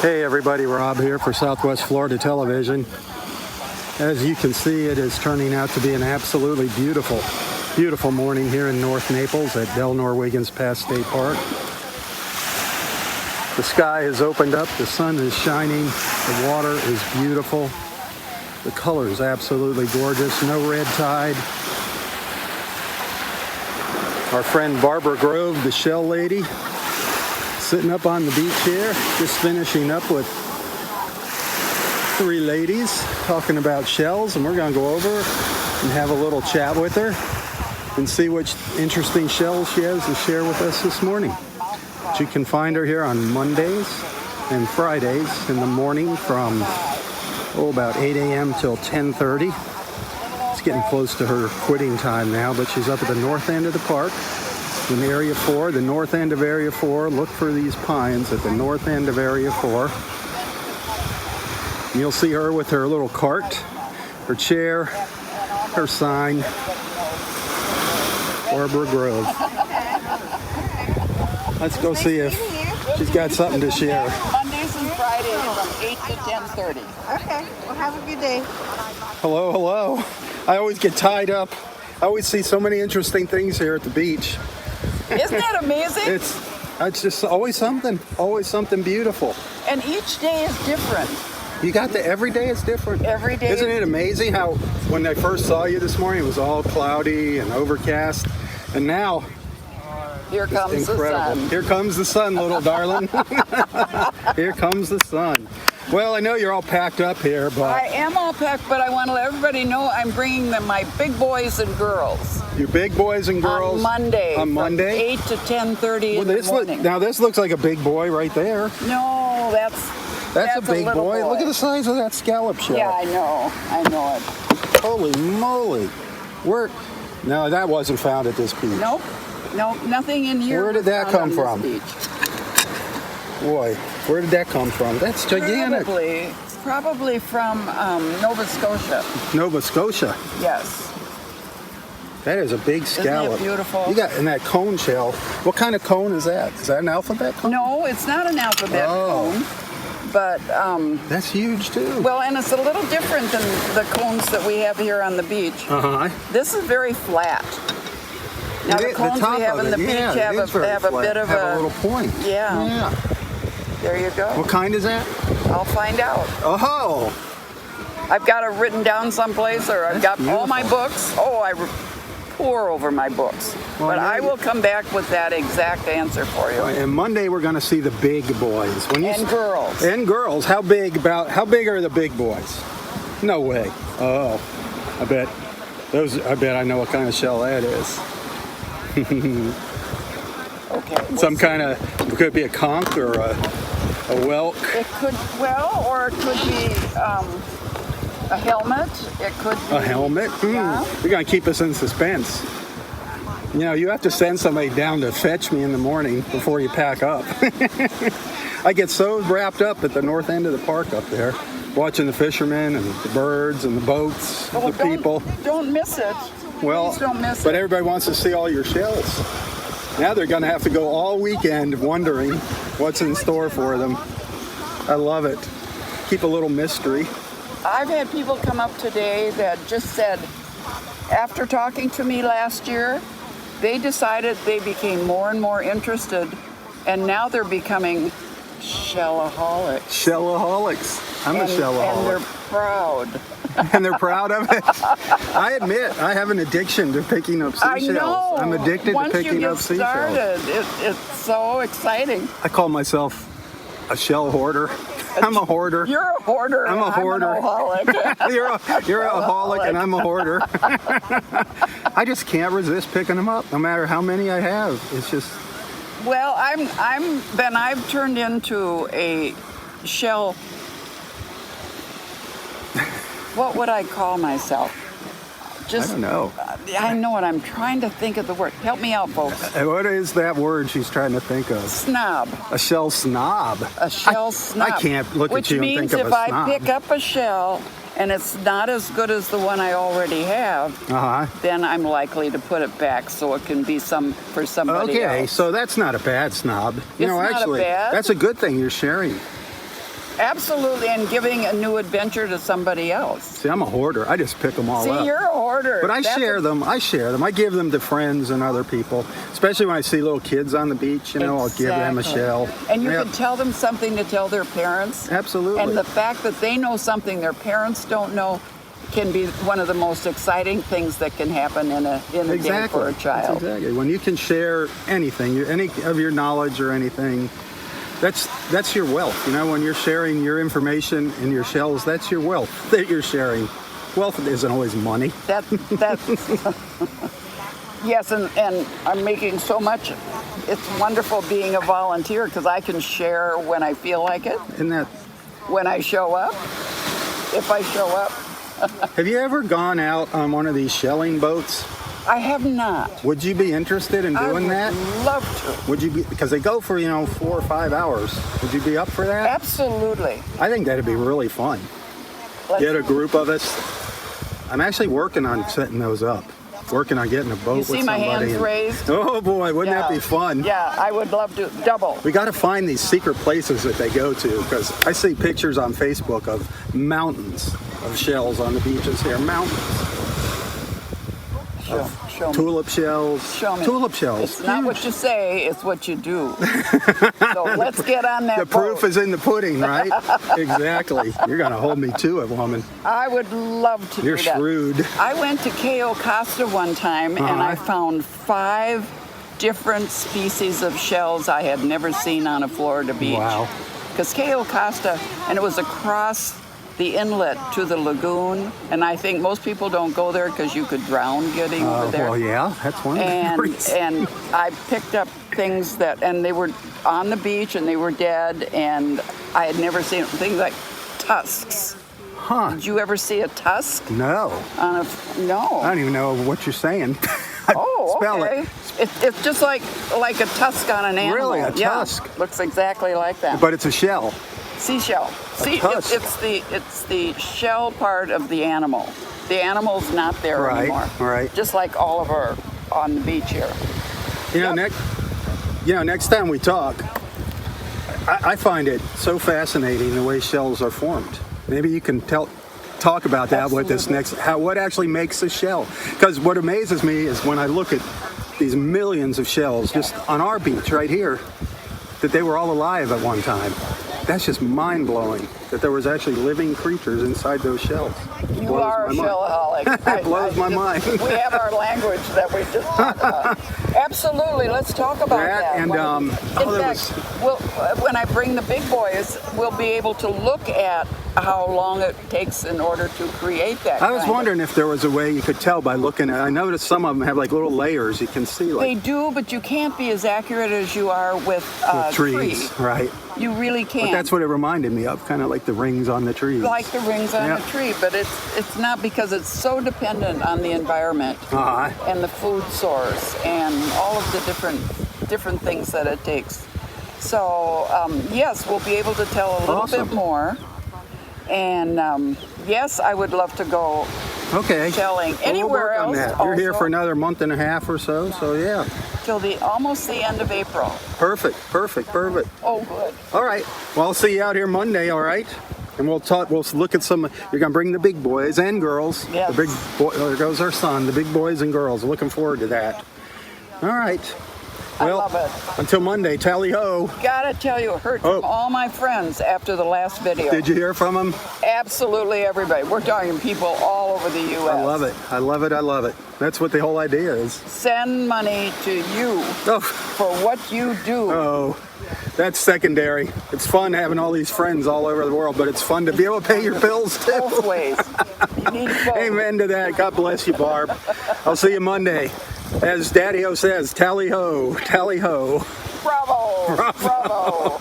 Hey everybody, Rob here for Southwest Florida Television. As you can see, it is turning out to be an absolutely beautiful morning here in North Naples at Del Norwegians Pass State Park. The sky has opened up, the sun is shining, the water is beautiful. The color is absolutely gorgeous, no red tide. Our friend Barbara Grove, the shell lady, sitting up on the beach here, just finishing up with three ladies talking about shells, and we're going to go over and have a little chat with her and see which interesting shells she has to share with us this morning. You can find her here on Mondays and Fridays in the morning from about 8 a.m. till 10:30. It's getting close to her quitting time now, but she's up at the north end of the park in Area 4, the north end of Area 4. Look for these pines at the north end of Area 4. And you'll see her with her little cart, her chair, her sign, Barbara Grove. Let's go see if she's got something to share. Mondays and Fridays from 8 to 10:30. Okay, well have a good day. Hello, hello. I always get tied up. I always see so many interesting things here at the beach. Isn't that amazing? It's just always something beautiful. And each day is different. You got every day is different. Every day. Isn't it amazing how when I first saw you this morning, it was all cloudy and overcast, and now here comes the sun. Here comes the sun, little darling. Here comes the sun. Well, I know you're all packed up here, but I am all packed, but I want to let everybody know I'm bringing them my big boys and girls. Your big boys and girls on Monday. On Monday, 8 to 10:30 in the morning. Now this looks like a big boy right there. No, that's a big boy. Look at the size of that scallop shell. Yeah, I know it. Holy moly! No, that wasn't found at this beach. Nope, nothing in here. Where did that come from? Beach. Boy, where did that come from? That's gigantic. Probably from Nova Scotia. Nova Scotia. Yes. That is a big scallop. Isn't it beautiful? You got in that cone shell. What kind of cone is that? Is that an alphabet cone? No, it's not an alphabet cone. But that's huge too. Well, and it's a little different than the cones that we have here on the beach. This is very flat. Now the cones we have on the beach have a bit of a little point. Yeah. There you go. What kind is that? I'll find out. Oh. I've got it written down someplace, or I've got all my books. Oh, I pour over my books. Well, but I will come back with that exact answer for you. And Monday we're going to see the big boys. Girls. And girls. How big are the big boys? No way. Oh, I bet I know what kind of shell that is. Okay. Some kind of, it could be a conch or a whelk. It could, or it could be a helmet. It could be a helmet. Yeah. You're gonna keep us in suspense. You know, you have to send somebody down to fetch me in the morning before you pack up. I get so wrapped up at the north end of the park up there, watching the fishermen and the birds and the boats, the people. Don't miss it. Well, please don't miss it. But everybody wants to see all your shells. Now they're going to have to go all weekend wondering what's in store for them. I love it. Keep a little mystery. I've had people come up today that just said, after talking to me last year, they decided they became more and more interested, and now they're becoming shellaholics. Shellaholics. I'm a shellaholic. And they're proud. And they're proud of it. I admit, I have an addiction to picking up seashells. I know. I'm addicted to picking up seashells. Once you get started, it's so exciting. I call myself a shell hoarder. I'm a hoarder. You're a hoarder. I'm a hoarder. I'm an aholic. You're a aholic and I'm a hoarder. I just can't resist picking them up, no matter how many I have. It's just. Well, I've turned into a shell. What would I call myself? I don't know. I know what I'm trying to think of the word. Help me out, folks. What is that word she's trying to think of? Snob. A shell snob. A shell snob. I can't look at you and think of a Which snob. means if I pick up a shell and it's not as good as the one I already have, then I'm likely to put it back so it can be for somebody else. Okay, so that's not a bad snob. You know, actually, that's a good thing you're sharing. Absolutely, and giving a new adventure to somebody else. See, I'm a hoarder. I just pick them all up. See, you're a hoarder. But I share them. I give them to friends and other people, especially when I see little kids on the beach. I'll give them a shell. And you can tell them something to tell their parents. Absolutely. And the fact that they know something their parents don't know can be one of the most exciting things that can happen in a day for a child. Exactly. When you can share anything, any of your knowledge or anything, that's your wealth. When you're sharing your information and your shells, that's your wealth that you're sharing. Wealth isn't always money. That's yes, and I'm making so much. It's wonderful being a volunteer because I can share when I feel like it. When I show up, if I show up. Have you ever gone out on one of these shelling boats? I have not. Would you be interested in doing that? I would love to. Would you be, because they go for 4 or 5 hours. Would you be up for that? Absolutely. I think that'd be really fun. Get a group of us. I'm actually working on setting those up. Working on getting a boat with somebody. You see my hands raised? Oh boy, wouldn't that be fun? Yeah, I would love to. Double. We got to find these secret places that they go to, because I see pictures on Facebook of mountains of shells on the beaches here. Mountains. Show me. Tulip shells. Show me. Tulip shells. It's not what you say, it's what you do. So let's get on that The proof is in the pudding, right? Exactly. You're going to hold me to it, woman. I would love to do that. You're shrewd. I went to Cayo Costa one time, and I found 5 different species of shells I had never seen on a Florida beach. Wow. Because Cayo Costa, and it was across the inlet to the lagoon, and I think most people don't go there because you could drown getting over there. Well, yeah, that's one of the reasons. And I picked up things and they were on the beach and they were dead, and I had never seen things like tusks. Huh. Did you ever see a tusk? No. No. I don't even know what you're saying. Oh, Spell okay. it. It's just like a tusk on an animal. Really, a tusk? Looks exactly like that. But it's a shell. Seashell. See, it's the shell part of the animal. The animal's not there anymore. Right. Just like all of our on the beach here. Next time we talk, I find it so fascinating the way shells are formed. Maybe you can talk about that with this what actually makes a shell. Because what amazes me is when I look at these millions of shells just on our beach right here, that they were all alive at one time. That's just mind-blowing that there was actually living creatures inside those shells. You are a shellaholic. It blows my mind. We have our language that we just talk about. Absolutely, let's talk about that. And in fact, when I bring the big boys, we'll be able to look at how long it takes in order to create that. I was wondering if there was a way you could tell by looking at. I noticed some of them have like little layers you can see. They do, but you can't be as accurate as you are with trees, right? You really can't. But that's what it reminded me of, kind of like the rings on the trees. Like the rings on a tree, but it's not, because it's so dependent on the environment and the food source and all of the different things that it takes. So yes, we'll be able to tell a little bit more. And yes, I would love to go shelling anywhere else. You're here for another month and a half or so, yeah. Till almost the end of April. Perfect. Oh, good. All right. Well, I'll see you out here Monday, all right? And we'll look at some. You're going to bring the big boys and girls. Yes. There goes our son, the big boys and girls. Looking forward to that. All right. Well, I love it. Until Monday, tally ho. Gotta tell you, heard from all my friends after the last video. Did you hear from them? Absolutely everybody. We're talking people all over the U.S. I love it. That's what the whole idea is. Send money to you for what you do. Oh, that's secondary. It's fun having all these friends all over the world, but it's fun to be able to pay your bills too. Both ways. You need both. Amen to that. God bless you, Barb. I'll see you Monday. As Daddy-O says, tally ho, tally ho. Bravo.